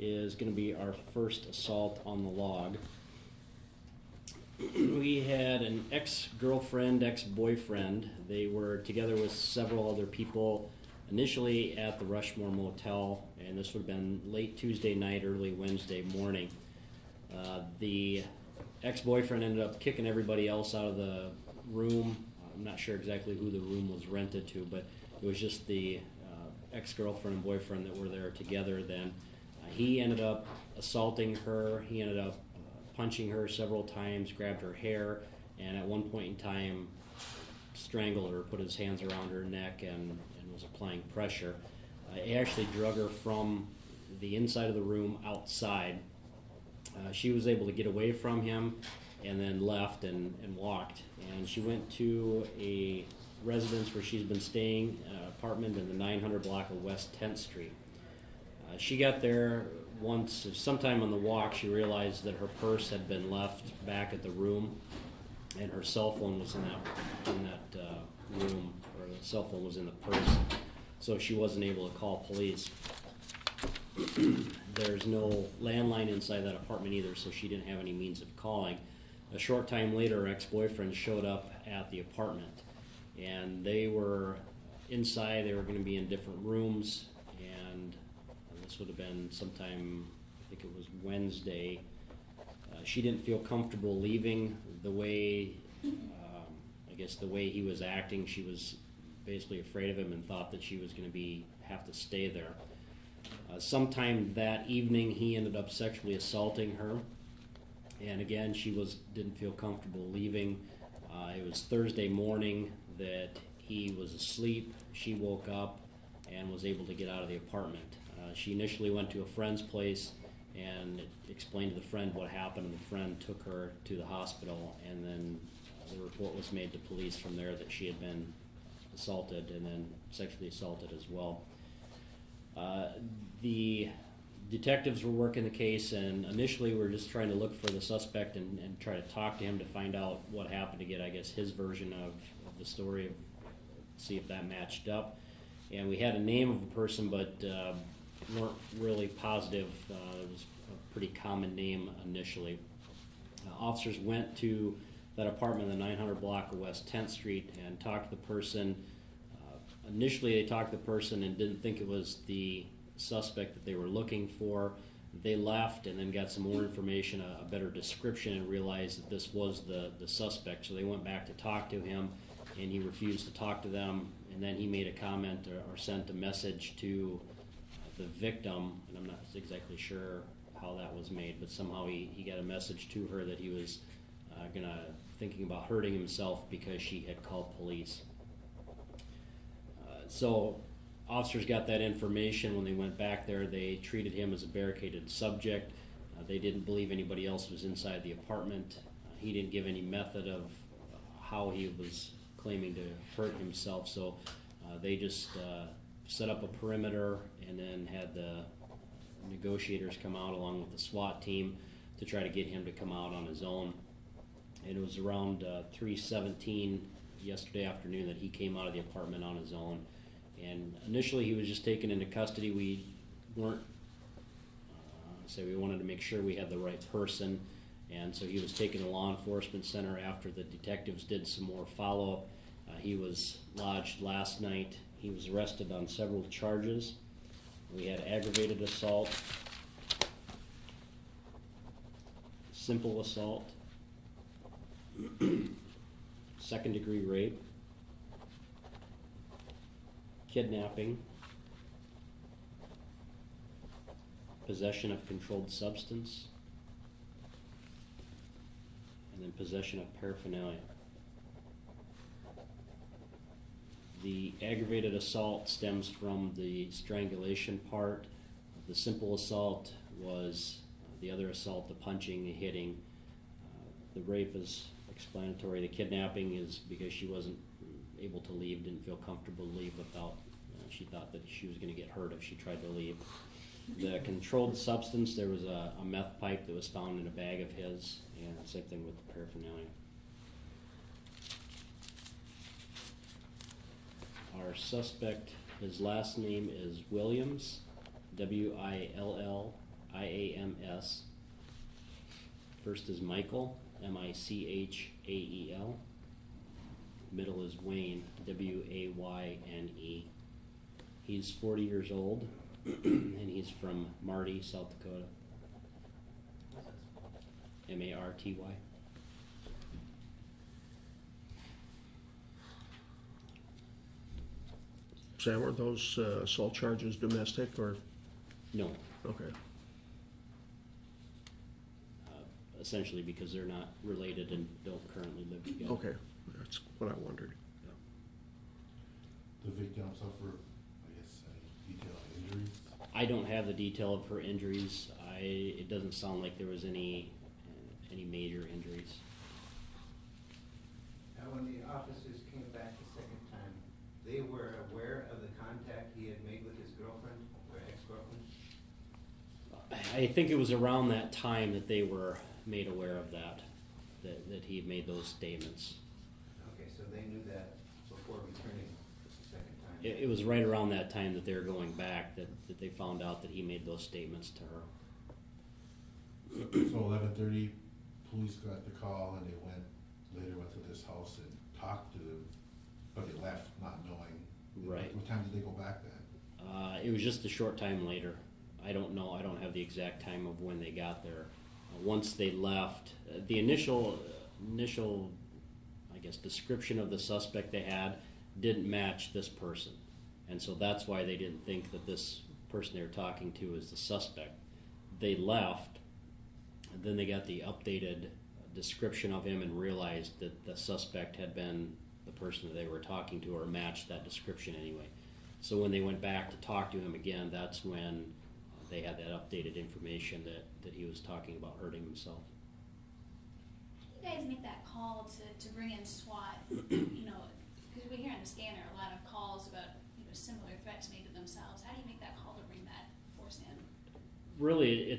is going to be our first assault on the log. We had an ex-girlfriend, ex-boyfriend. They were together with several other people initially at the Rushmore Motel, and this would have been late Tuesday night, early Wednesday morning. The ex-boyfriend ended up kicking everybody else out of the room. I'm not sure exactly who the room was rented to, but it was just the ex-girlfriend and boyfriend that were there together then. He ended up assaulting her. He ended up punching her several times, grabbed her hair, and at one point in time strangled her, put his hands around her neck, and was applying pressure. He actually drug her from the inside of the room outside. She was able to get away from him and then left and walked. And she went to a residence where she's been staying, an apartment in the 900 block of West 10th Street. She got there once, sometime on the walk, she realized that her purse had been left back at the room, and her cell phone was in that room, or the cell phone was in the purse, so she wasn't able to call police. There's no landline inside that apartment either, so she didn't have any means of calling. A short time later, her ex-boyfriend showed up at the apartment, and they were inside. They were going to be in different rooms, and this would have been sometime, I think it was Wednesday. She didn't feel comfortable leaving the way, I guess the way he was acting. She was basically afraid of him and thought that she was going to have to stay there. Sometime that evening, he ended up sexually assaulting her, and again, she didn't feel comfortable leaving. It was Thursday morning that he was asleep. She woke up and was able to get out of the apartment. She initially went to a friend's place and explained to the friend what happened, and the friend took her to the hospital, and then the report was made to police from there that she had been assaulted and then sexually assaulted as well. The detectives were working the case, and initially we were just trying to look for the suspect and try to talk to him to find out what happened, to get, I guess, his version of the story, see if that matched up. And we had a name of the person, but weren't really positive. It was a pretty common name initially. Officers went to that apartment in the 900 block of West 10th Street and talked to the person. Initially, they talked to the person and didn't think it was the suspect that they were looking for. They left and then got some more information, a better description, and realized that this was the suspect. So they went back to talk to him, and he refused to talk to them. And then he made a comment or sent a message to the victim, and I'm not exactly sure how that was made, but somehow he got a message to her that he was thinking about hurting himself because she had called police. So officers got that information. When they went back there, they treated him as a barricaded subject. They didn't believe anybody else was inside the apartment. He didn't give any method of how he was claiming to hurt himself, so they just set up a perimeter and then had the negotiators come out along with the SWAT team to try to get him to come out on his own. And it was around 3:17 yesterday afternoon that he came out of the apartment on his own. And initially he was just taken into custody. We weren't, we wanted to make sure we had the right person, and so he was taken to law enforcement center after the detectives did some more follow-up. He was lodged last night. He was arrested on several charges. We had aggravated assault, simple assault, second-degree rape, kidnapping, possession of controlled substance, and then possession of paraphernalia. The aggravated assault stems from the strangulation part. The simple assault was the other assault, the punching, the hitting. The rape is explanatory. The kidnapping is because she wasn't able to leave, didn't feel comfortable to leave without, she thought that she was going to get hurt if she tried to leave. The controlled substance, there was a meth pipe that was found in a bag of his, and the same thing with the paraphernalia. Our suspect, his last name is Williams, Williams. IAMS. First is Michael, Michael. Middle is Wayne, Wayne. He's 40 years old, and he's from Marty, South Dakota. Marty. Sam, were those assault charges domestic or? No, Okay. essentially because they're not related and don't currently live together. Okay, that's what I wondered. The victim suffer, I guess, any detailed injuries? I don't have the detail of her injuries. It doesn't sound like there was any major injuries. Now, when the officers came back the second time, they were aware of the contact he had made with his girlfriend or ex-girlfriend? I think it was around that time that they were made aware of that he had made those statements. Okay, so they knew that before returning the second time? It was right around that time that they were going back that they found out that he made those statements to her. So 11:30, police got the call and they later went to this house and talked to them, but they left not knowing. Right. What time did they go back then? It was just a short time later. I don't know. I don't have the exact time of when they got there. Once they left, the initial, I guess, description of the suspect they had didn't match this person. And so that's why they didn't think that this person they were talking to was the suspect. They left, and then they got the updated description of him and realized that the suspect had been the person that they were talking to or matched that description anyway. So when they went back to talk to him again, that's when they had that updated information that he was talking about hurting himself. You guys make that call to bring in SWAT, because we hear on the scanner a lot of calls about similar threats made to themselves. How do you make that call to bring that force in? Really,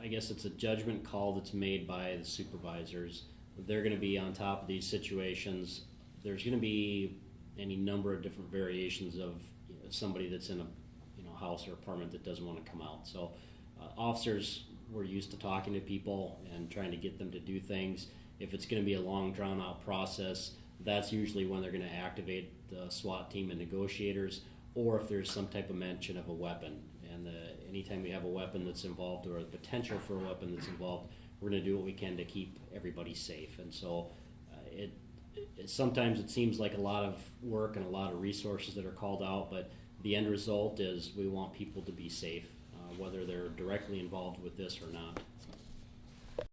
I guess it's a judgment call that's made by the supervisors. They're going to be on top of these situations. There's going to be any number of different variations of somebody that's in a house or apartment that doesn't want to come out. So officers were used to talking to people and trying to get them to do things. If it's going to be a long, drawn-out process, that's usually when they're going to activate the SWAT team and negotiators, or if there's some type of mention of a weapon. And anytime we have a weapon that's involved or the potential for a weapon that's involved, we're going to do what we can to keep everybody safe. And so sometimes it seems like a lot of work and a lot of resources that are called out, but the end result is we want people to be safe, whether they're directly involved with this or not.